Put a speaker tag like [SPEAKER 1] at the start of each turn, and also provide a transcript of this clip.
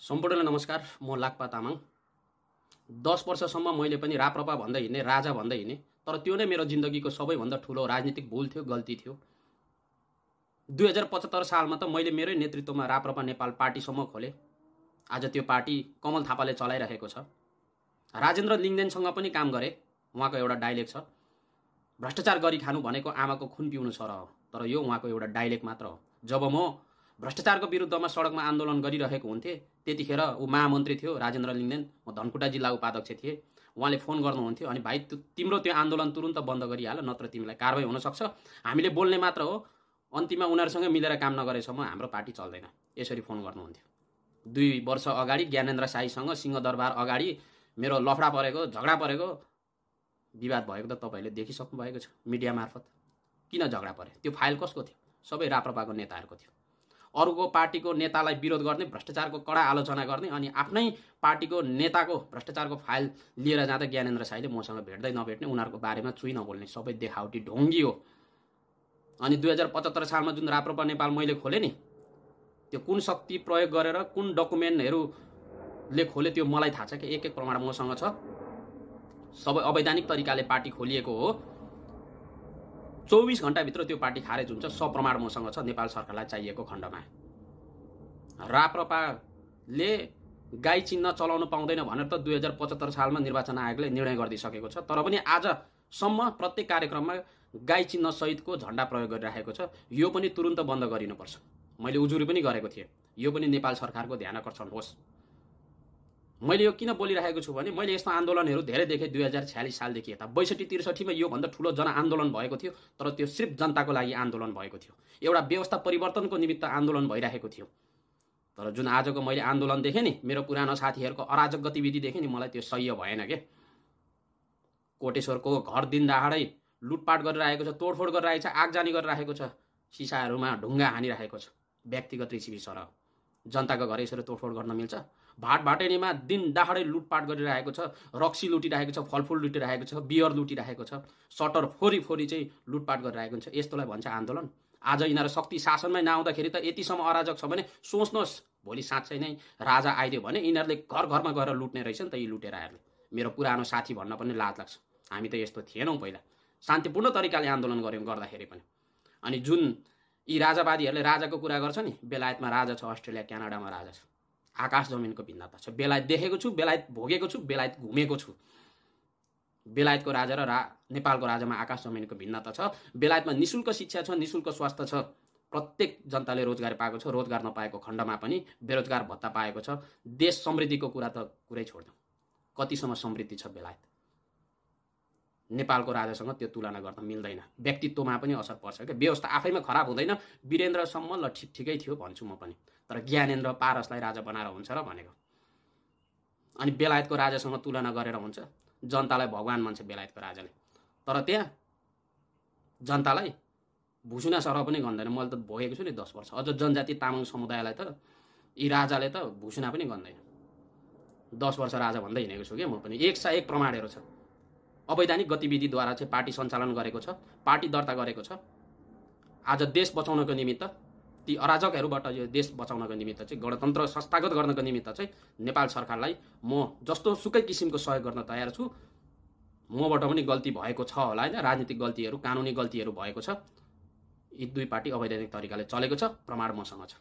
[SPEAKER 1] सम्पूर्णलाई नमस्कार। म लाक्पा तामाङ। 10 वर्षसम्म मैले पनि राप्रपा भन्दै हिँड्ने, राजा भन्दै हिँड्ने, तर त्यो नै मेरो जिन्दगीको सबैभन्दा ठुलो राजनीतिक भुल थियो, गल्ती थियो। 2075 सालमा त मैले मेरै नेतृत्वमा राप्रपा नेपाल पार्टीसम्म खोले। आज त्यो पार्टी कमल थापाले चलाइरहेको छ। राजेन्द्र लिङ्गदेनसँग पनि काम गरे। उहाँको एउटा डाइलेक्ट छ, भ्रष्टाचार गरी खानु भनेको आमाको खुन पिउनु छ र हो। तर यो उहाँको एउटा डाइलेक्ट मात्र हो। जब म भ्रष्टाचारको विरुद्धमा सडकमा आन्दोलन गरिरहेको हुन्थे, त्यतिखेर ऊ महामन्त्री थियो राजेन्द्र लिङ्गदेन, म धनकुटा जिल्ला उपाध्यक्ष थिएँ। उहाँले फोन गर्नुहुन्थ्यो, अनि भाइ तिम्रो त्यो आन्दोलन तुरुन्त बन्द गरिहाल, नत्र तिमीलाई कारबाही हुनसक्छ। हामीले बोल्ने मात्र हो, अन्तिममा उनीहरूसँग मिलेर काम नगरेसम्म हाम्रो पार्टी चल्दैन। यसरी फोन गर्नुहुन्थ्यो। 2 वर्ष अगाडि ज्ञानेन्द्र साईसँग सिंहदरबार अगाडि मेरो लफडा परेको, झगडा परेको, विवाद भएको त तपाईँहरूले देखिसक्नु भएको छ मिडिया मार्फत। किन झगडा परे? त्यो फाइल कसको थियो? सबै राप्रपाको नेताहरूको थियो। अरूको पार्टीको नेतालाई विरोध गर्ने, भ्रष्टाचारको कडा आलोचना गर्ने, अनि आफ्नै पार्टीको नेताको भ्रष्टाचारको फाइल लिएर जाँदा ज्ञानेन्द्र साईले मसँग भेट्दै नभेट्ने, उनीहरूको बारेमा चुई नबोल्ने, सबै देखावटी ढोङ्गी हो। अनि 2075 सालमा जुन राप्रपा नेपाल मैले खोलेँ नि, त्यो कुन शक्ति प्रयोग गरेर, कुन डकुमेन्टहरूले खोले त्यो मलाई थाहा छ कि एक प्रमाण मसँग छ। सबै अवैधानिक तरिकाले पार्टी खोलिएको हो। 24 घण्टाभित्र त्यो पार्टी खारेज हुन्छ। सप्रमाण मसँग छ नेपाल सरकारलाई चाहिएको खण्डमा। राप्रपाले गाई चिन्ह चलाउन पाउँदैन भनेर त 2075 सालमा निर्वाचन आयोगले निर्णय गरिदिइसकेको छ। तर पनि आजसम्म प्रत्येक कार्यक्रममा गाई चिन्ह सहितको झण्डा प्रयोग गरिरहेको छ। यो पनि तुरुन्त बन्द गरिनुपर्छ। मैले उजुरी पनि गरेको थिएँ। यो पनि नेपाल सरकारको ध्यान आकर्षण होस्। मैले यो किन बोलिरहेको छु भने मैले यस्तो आन्दोलनहरू धेरै देखेँ। 2046 सालदेखि यता 62-63 मा योभन्दा ठुलो जनआन्दोलन भएको थियो, तर त्यो सिर्फ जनताको लागि आन्दोलन भएको थियो। एउटा व्यवस्था परिवर्तनको निमित्त आन्दोलन भइरहेको थियो। तर जुन आजको मैले आन्दोलन देखेँ नि, मेरो पुरानो साथीहरूको अराजक गतिविधि देखेँ नि, मलाई त्यो सह्य भएन के। कोटेश्वरको घर दिन दहाडै लुटपाट गरिरहेको छ, तोडफोड गरिरहेको छ, आगजानी गरिरहेको छ, सिसाहरूमा ढुङ्गा हानिरहेको छ। व्यक्तिगत ऋषि सर जनताको घर यसरी तोडफोड गर्न मिल्छ? भाटभाटेनीमा दिन दहाडै लुटपाट गरिरहेको छ, रक्सी लुटिरहेको छ, फलफुल लुटिरहेको छ, बियर लुटिरहेको छ, सटर फोरी फोरी चाहिँ लुटपाट गरिरहेको हुन्छ। यस्तोलाई भन्छ आन्दोलन? आज यिनीहरू शक्ति शासनमै नआउँदाखेरि त यतिसम्म अराजक छ भने सोच्नुहोस्, भोलि साँच्चै नै राजा आइदियो भने यिनीहरूले घर घरमा गएर लुट्ने रहेछ नि त। यी लुटेराहरूले मेरो पुरानो साथी भन्न पनि लाज लाग्छ। हामी त यस्तो थिएनौँ पहिला, शान्तिपूर्ण तरिकाले आन्दोलन गऱ्यौँ गर्दाखेरि पनि। अनि जुन यी राजावादीहरूले राजाको कुरा गर्छ नि, बेलायतमा राजा छ, अस्ट्रेलिया क्यानाडामा राजा छ। आकाश जमिनको भिन्नता छ। बेलायत देखेको छु, बेलायत भोगेको छु, बेलायत घुमेको छु। बेलायतको राजा र नेपालको राजामा आकाश जमिनको भिन्नता छ। बेलायतमा निशुल्क शिक्षा छ, निशुल्क स्वास्थ्य छ, प्रत्येक जनताले रोजगार पाएको छ। रोजगार नपाएको खण्डमा पनि बेरोजगार भत्ता पाएको छ। देश समृद्धिको कुरा त कुरै छोड्दिउँ। कतिसम्म समृद्धि छ बेलायत? नेपालको राजासँग त्यो तुलना गर्न मिल्दैन। व्यक्तित्वमा पनि असर पर्छ क्या। व्यवस्था आफैमा खराब हुँदैन। वीरेन्द्रसम्म ल ठिकै थियो भन्छु म पनि, तर ज्ञानेन्द्र पारसलाई राजा बनाएर हुन्छ र भनेको। अनि बेलायतको राजासँग तुलना गरेर हुन्छ? जनतालाई भगवान मान्छ बेलायतको राजाले, तर त्यहाँ जनतालाई भुसुना सरह पनि गन्दैन। मैले त भोगेको छु नि 10 वर्ष। अझ जनजाति तामाङ समुदायलाई त यी राजाले त भुसुना पनि गन्दैन। 10 वर्ष राजा भन्दै हिँडेको छु क्या म पनि। 101 प्रमाणहरू छ। अवैधानिक गतिविधिद्वारा चाहिँ पार्टी सञ्चालन गरेको छ, पार्टी दर्ता गरेको छ। आज देश बचाउनको निमित्त, ती अराजकहरूबाट यो देश बचाउनको निमित्त चाहिँ, गणतन्त्र संस्थागत गर्नको निमित्त चाहिँ नेपाल सरकारलाई म जस्तो सुकै किसिमको सहयोग गर्न तयार छु। मबाट पनि गल्ती भएको छ होला हैन, राजनीतिक गल्तीहरू, कानुनी गल्तीहरू भएको छ। यी दुई पार्टी अवैधानिक तरिकाले चलेको छ, प्रमाण मसँग छ।